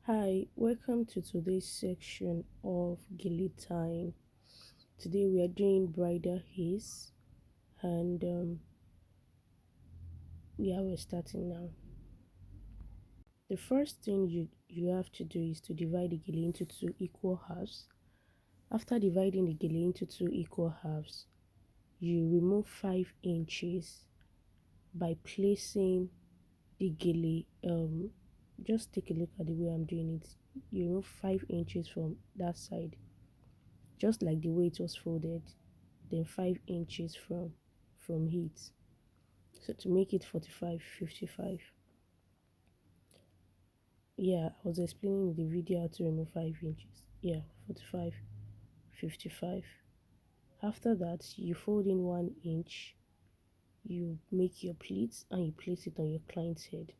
Hi, welcome to today's section of Gilly Time. Today we are doing bridal haze and we're starting now. The first thing you have to do is to divide the gilly into two equal halves. After dividing the gilly into two equal halves, you remove 5 inches by placing the gilly. Just take a look at the way I'm doing it. You remove 5 inches from that side, just like the way it was folded, then 5 inches from it, so to make it 45 55. Yeah, I was explaining in the video how to remove 5 inches. Yeah, 45 55. After that, you fold in 1 inch, you make your pleats and you place it on your client's head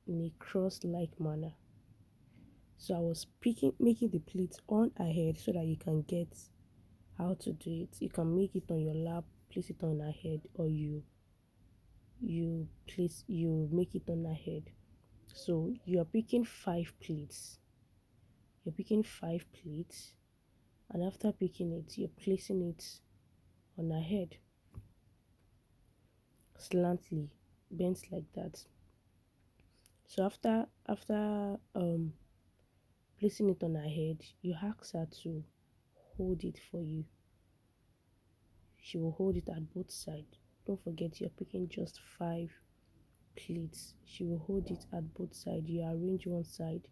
in a cross like manner. So I was making the pleats on ahead so that you can get how to do it. You can make it on your lap, place it on her head, or you make it on ahead. So you're picking 5 pleats. You're picking 5 pleats, and after picking it, you're placing it on her head, slantly, bent like that. So after placing it on her head, you ask her to hold it for you. She will hold it at both sides. Don't forget you're picking just 5 pleats. She will hold it at both sides. You arrange one side.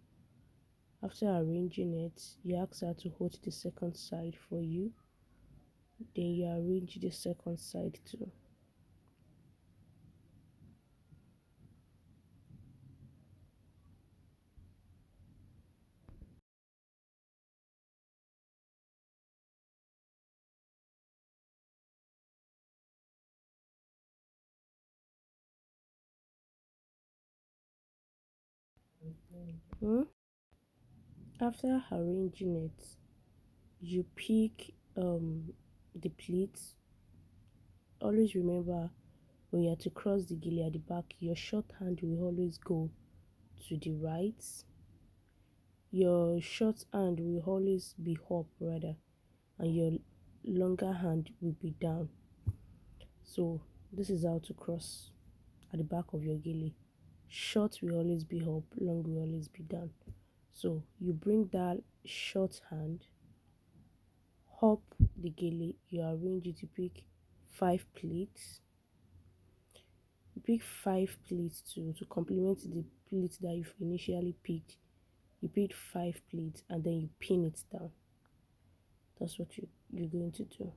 After arranging it, you ask her to hold the second side for you. Then you arrange the second side too. Hmm? After arranging it, you pick the pleats. Always remember, when you are to cross the gilly at the back, your short hand will always go to the right. Your short hand will always be up rather, and your longer hand will be down. So this is how to cross at the back of your gilly. Short will always be up, long will always be down. So you bring that short hand up the gilly, you arrange it, you pick 5 pleats. You pick 5 pleats to complement the pleats that you've initially picked. You pick 5 pleats and then you pin it down. That's what you're going to do.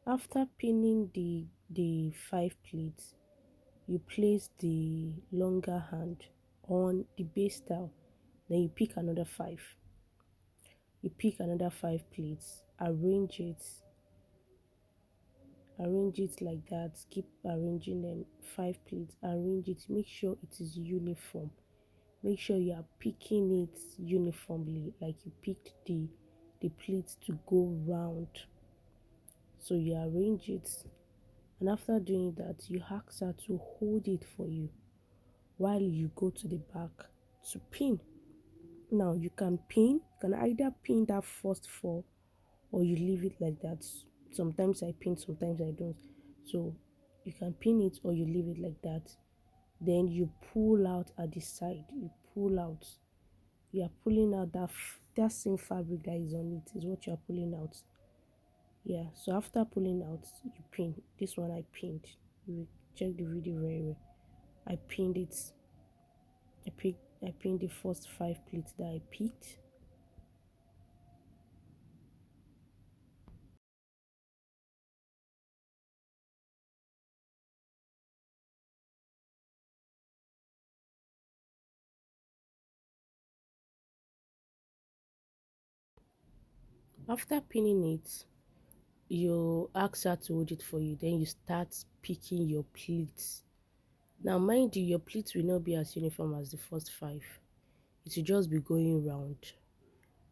After pinning the 5 pleats, you place the longer hand on the base style. Then you pick another 5. You pick another 5 pleats, arrange it like that. Keep arranging them. 5 pleats, arrange it, make sure it is uniform. Make sure you are picking it uniformly, like you picked the pleats to go round. So you arrange it, and after doing that, you ask her to hold it for you while you go to the back to pin. Now you can either pin that first 4 or you leave it like that. Sometimes I pin, sometimes I don't. So You can pin it or you leave it like that. Then you pull out at the side. You pull out. You are pulling out that same fabric that is on it is what you are pulling out. Yeah, so after pulling out, you pin. This one I pinned. You will check the video very well. I pinned it. I pinned the first 5 pleats that I picked. After pinning it, you ask her to hold it for you. Then you start picking your pleats. Now, mind you, your pleats will not be as uniform as the first 5. It will just be going round,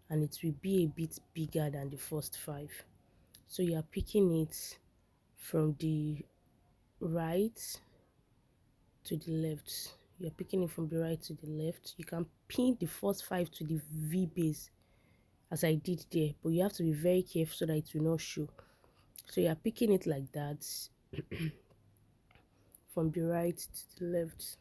and it will be a bit bigger than the first 5. So you are picking it from the right to the left. You're picking it from the right to the left. You can pin the first 5 to the V base as I did there, but you have to be very careful so that it will not show. So you're picking it like that from the right to the left.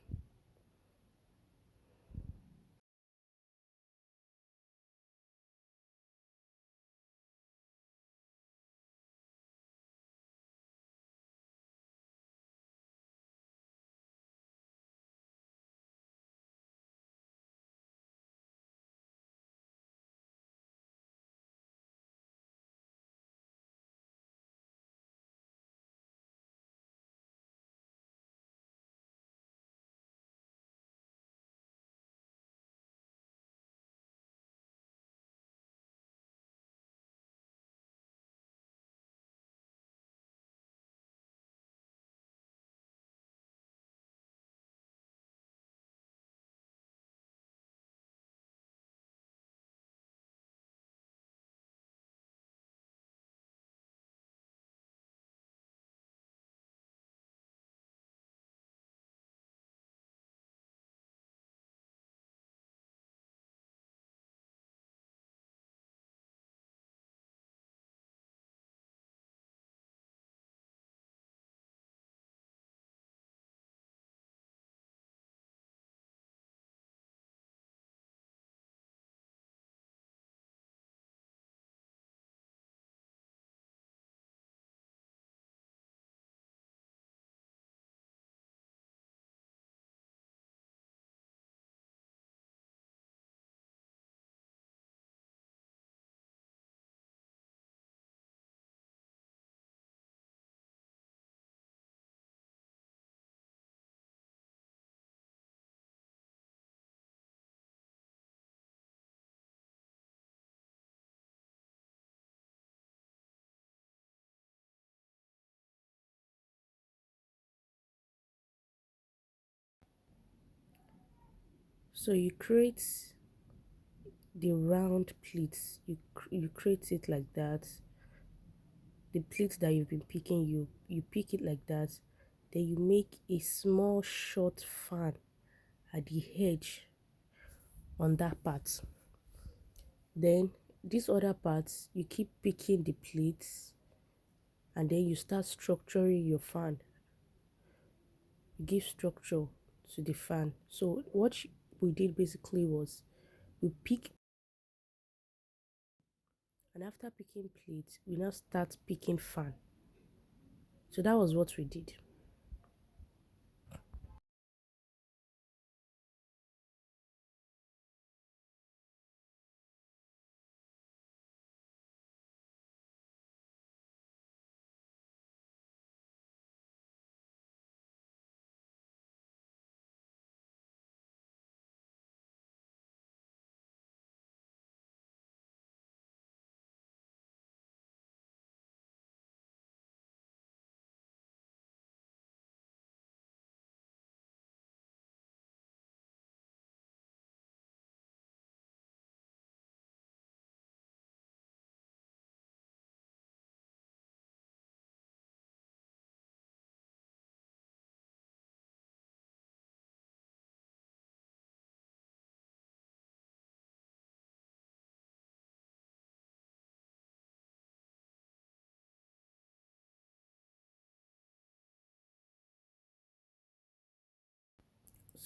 So you create the round pleats. You create it like that. The pleats that you've been picking, you pick it like that. Then you make a small short fan at the edge on that part. Then this other part, you keep picking the pleats, and then you start structuring your fan. You give structure to the fan. So what we did basically was we pick, and after picking pleats, we now start picking fan. So that was what we did.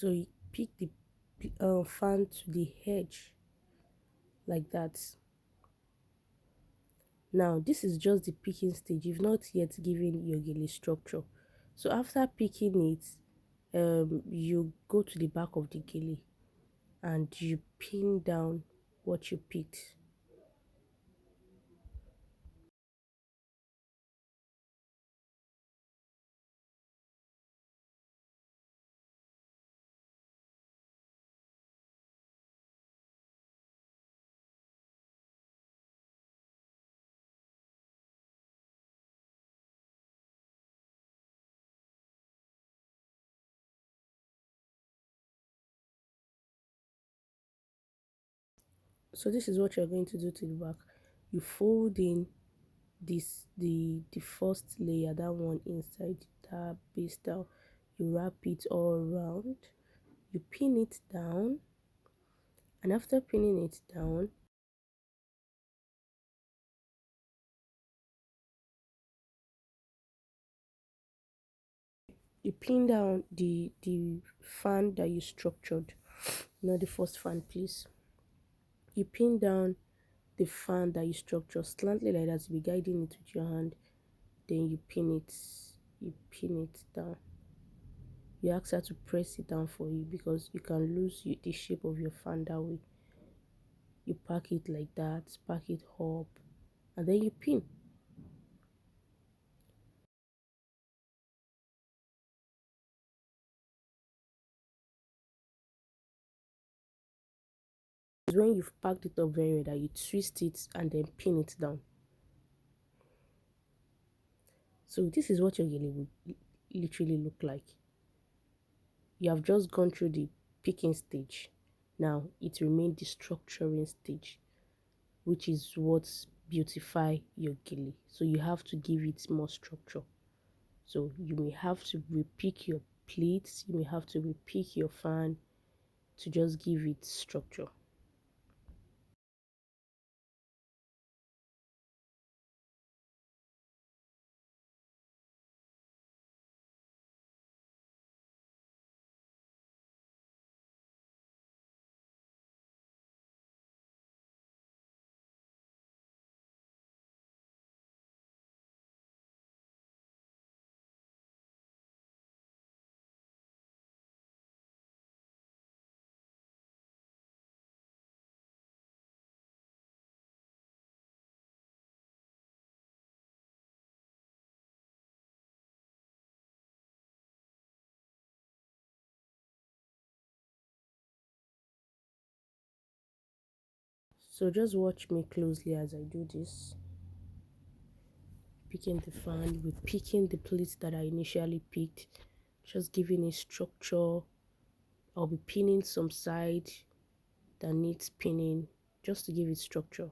So you pick the fan to the edge like that. Now this is just the picking stage. You've not yet given your gele structure. So after picking it, you go to the back of the gele and you pin down what you picked. So this is what you're going to do to the back. You fold in the first layer, that one inside that base down. You wrap it all around. You pin it down, and after pinning it down, you pin down the fan that you structured. Not the first fan, please. You pin down the fan that you structure slightly like that. You be guiding it with your hand, then you pin it. You pin it down. You ask her to press it down for you because you can lose the shape of your fan that way. You pack it like that, pack it up, and then you pin. When you've packed it up very well, that you twist it and then pin it down. So this is what your gele will literally look like. You have just gone through the picking stage. Now it remains the structuring stage, which is what beautify your gele. So you have to give it more structure. So you may have to repick your pleats, you may have to repick your fan to just give it structure. So just watch me closely as I do this. Picking the fan, with picking the pleats that I initially picked, just giving it structure. I'll be pinning some side that needs pinning just to give it structure.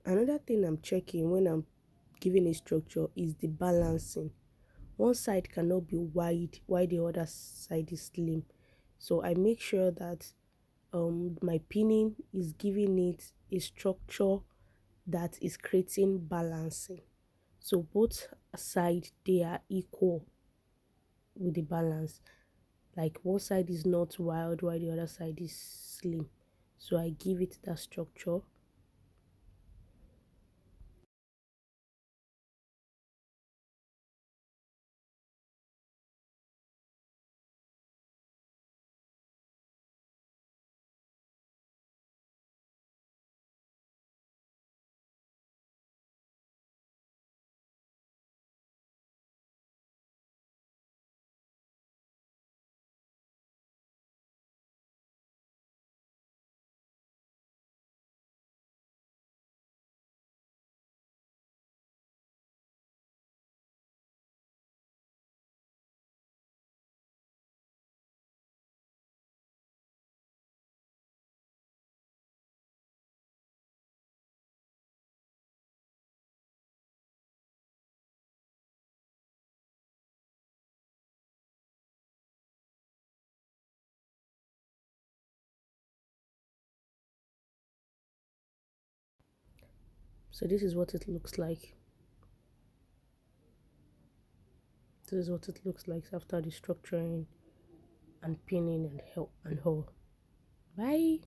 Another thing I'm checking when I'm giving a structure is the balancing. One side cannot be wide while the other side is slim. So I make sure that my pinning is giving it a structure that is creating balancing. So both side they are equal with the balance. Like one side is not wild while the other side is slim. So I give it that structure. So this is what it looks like. This is what it looks like after the structuring and pinning and all. Bye.